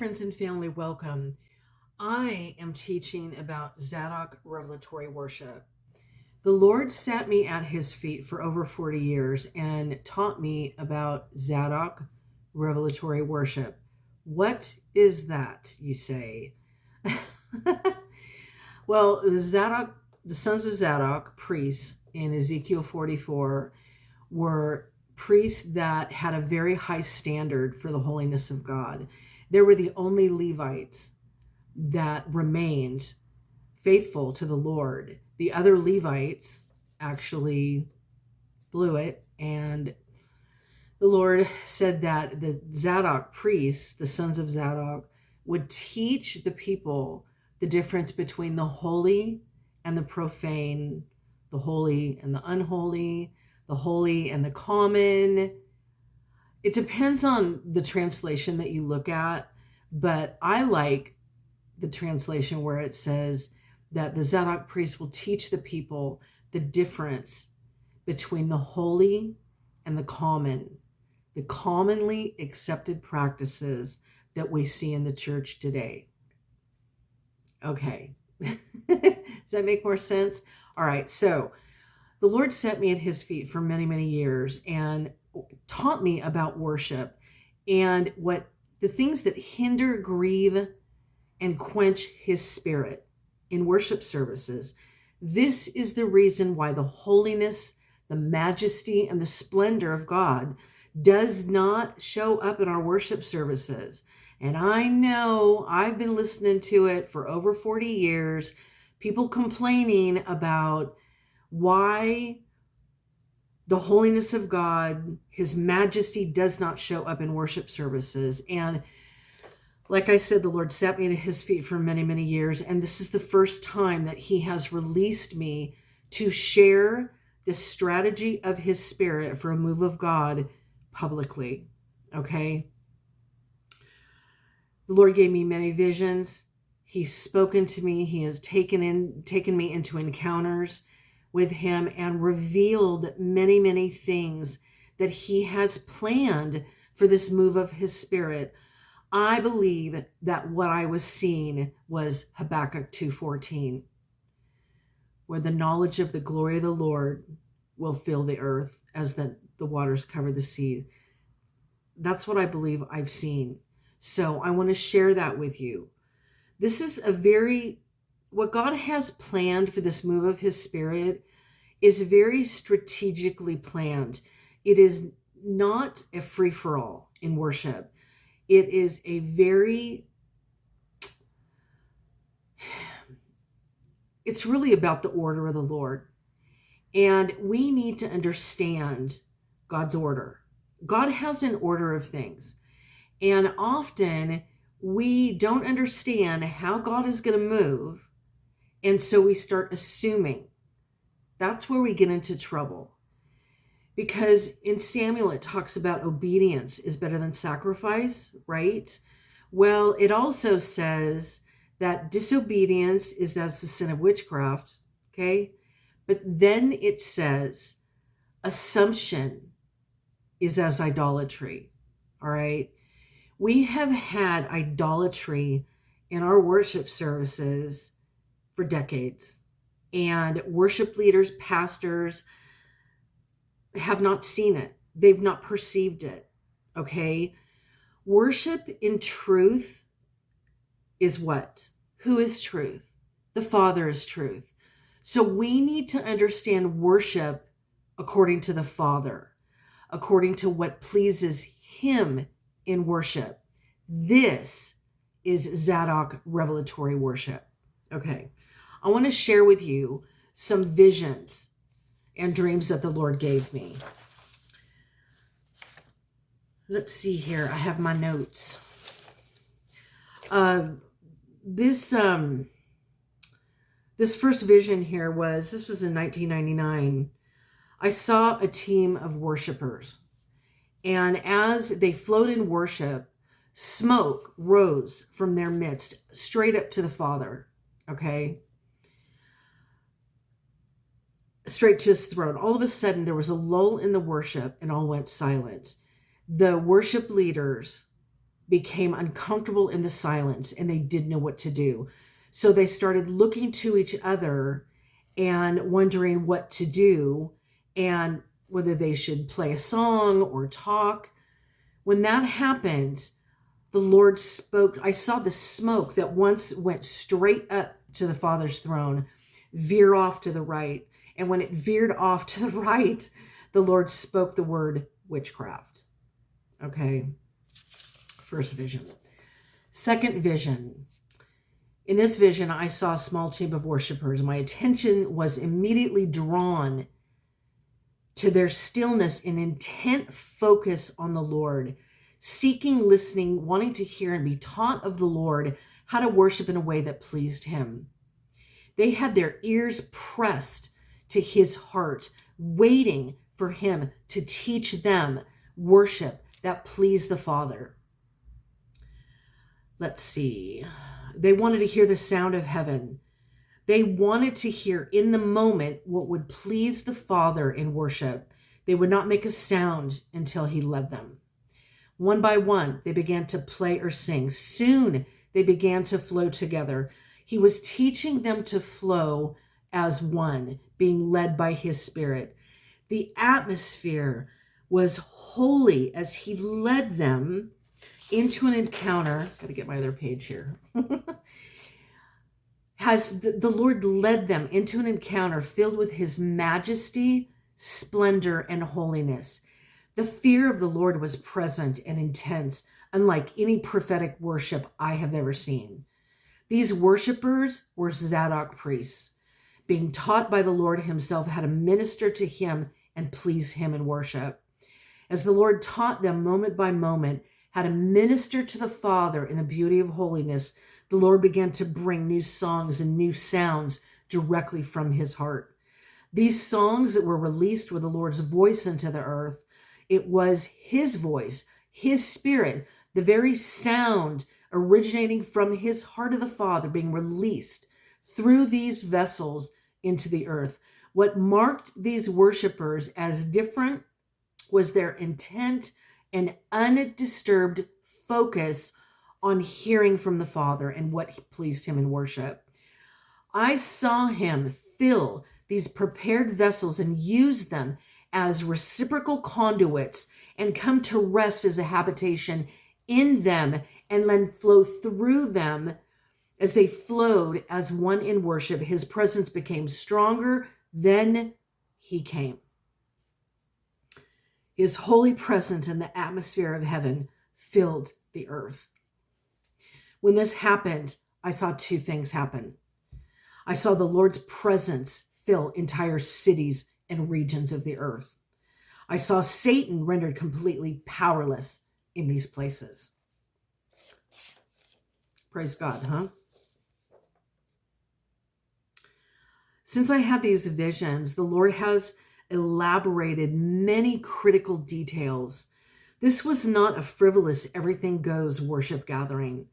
friends and family, welcome. I am teaching about Zadok Revelatory worship. The Lord sat me at his feet for over 40 years and taught me about Zadok Revelatory worship. What is that, you say? Well, the sons of Zadok, priests in Ezekiel 44, were priests that had a very high standard for the holiness of God. They were the only Levites that remained faithful to the Lord. The other Levites actually blew it, and the Lord said that the Zadok priests, the sons of Zadok, would teach the people the difference between the holy and the profane, the holy and the unholy, the holy and the common. It depends on the translation that you look at, but I like the translation where it says that the Zadok priest will teach the people the difference between the holy and the commonly accepted practices that we see in the church today. Okay. Does that make more sense? All right. So the Lord set me at his feet for many, many years and taught me about worship and what the things that hinder, grieve, and quench his spirit in worship services. This is the reason why the holiness, the majesty, and the splendor of God does not show up in our worship services. And I know I've been listening to it for over 40 years, people complaining about why the holiness of God, his majesty does not show up in worship services. And like I said, the Lord sat me at his feet for many, many years. And this is the first time that he has released me to share the strategy of his spirit for a move of God publicly. Okay. The Lord gave me many visions. He's spoken to me. He has taken me into encounters with him and revealed many, many things that he has planned for this move of his spirit. I believe that what I was seeing was Habakkuk 2:14, where the knowledge of the glory of the Lord will fill the earth as the waters cover the sea. That's what I believe I've seen. So I want to share that with you. This is what God has planned for this move of his spirit is very strategically planned. It is not a free-for-all in worship. It is it's really about the order of the Lord. And we need to understand God's order. God has an order of things. And often we don't understand how God is going to move. And so we start assuming. That's where we get into trouble. Because in Samuel, it talks about obedience is better than sacrifice, right? Well, it also says that disobedience that's the sin of witchcraft, okay? But then it says assumption is as idolatry, all right? We have had idolatry in our worship services for decades, and worship leaders, pastors have not seen it. They've not perceived it, okay? Worship in truth is what? Who is truth? The Father is truth. So we need to understand worship according to the Father, according to what pleases him in worship. This is Zadok revelatory worship. Okay, I want to share with you some visions and dreams that the Lord gave me. Let's see here. I have my notes. This first vision here was in 1999. I saw a team of worshipers, and as they flowed in worship, smoke rose from their midst straight up to the Father, okay? Straight to his throne. All of a sudden, there was a lull in the worship and all went silent. The worship leaders became uncomfortable in the silence and they didn't know what to do. So they started looking to each other and wondering what to do and whether they should play a song or talk. When that happened, the Lord spoke. I saw the smoke that once went straight up to the Father's throne veer off to the right. And when it veered off to the right, the Lord spoke the word witchcraft. Okay. First vision. Second vision. In this vision, I saw a small team of worshipers. My attention was immediately drawn to their stillness and intent focus on the Lord, seeking, listening, wanting to hear and be taught of the Lord how to worship in a way that pleased him. They had their ears pressed to his heart, waiting for him to teach them worship that pleased the Father. Let's see. They wanted to hear the sound of heaven. They wanted to hear in the moment what would please the Father in worship. They would not make a sound until he led them. One by one, they began to play or sing. Soon, they began to flow together. He was teaching them to flow as one, being led by his Spirit. The atmosphere was holy as he led them into an encounter. Got to get my other page here. Has the Lord led them into an encounter filled with his majesty, splendor, and holiness. The fear of the Lord was present and intense, unlike any prophetic worship I have ever seen. These worshipers were Zadok Priests, being taught by the Lord himself how to minister to him and please him in worship. As the Lord taught them moment by moment how to minister to the Father in the beauty of holiness, the Lord began to bring new songs and new sounds directly from his heart. These songs that were released were the Lord's voice into the earth. It was his voice, his Spirit, the very sound originating from his heart of the Father being released through these vessels into the earth. What marked these worshipers as different was their intent and undisturbed focus on hearing from the Father and what pleased him in worship. I saw him fill these prepared vessels and use them as reciprocal conduits and come to rest as a habitation in them and then flow through them. As they flowed as one in worship, his presence became stronger than he came. His holy presence in the atmosphere of heaven filled the earth. When this happened, I saw two things happen. I saw the Lord's presence fill entire cities and regions of the earth. I saw Satan rendered completely powerless in these places. Praise God, huh? Since I had these visions, the Lord has elaborated many critical details. This was not a frivolous everything goes worship gathering.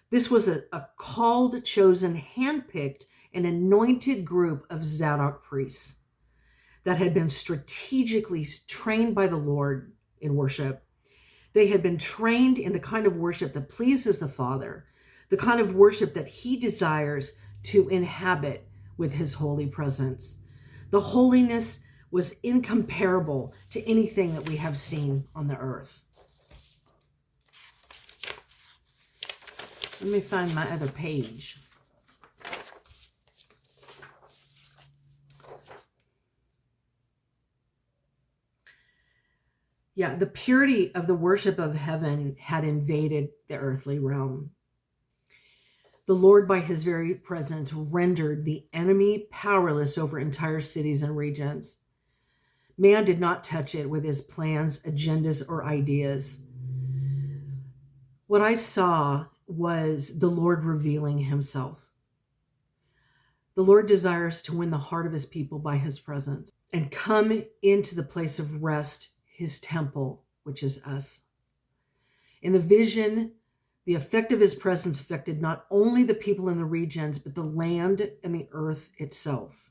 This was a called, chosen, handpicked, and anointed group of Zadok priests that had been strategically trained by the Lord in worship. They had been trained in the kind of worship that pleases the Father, the kind of worship that he desires to inhabit with his holy presence. The holiness was incomparable to anything that we have seen on the earth. Let me find my other page. Yeah, the purity of the worship of heaven had invaded the earthly realm. The Lord, by his very presence, rendered the enemy powerless over entire cities and regions. Man did not touch it with his plans, agendas, or ideas. What I saw was the Lord revealing himself. The Lord desires to win the heart of his people by his presence and come into the place of rest, his temple, which is us. In the vision, the effect of his presence affected not only the people in the regions, but the land and the earth itself.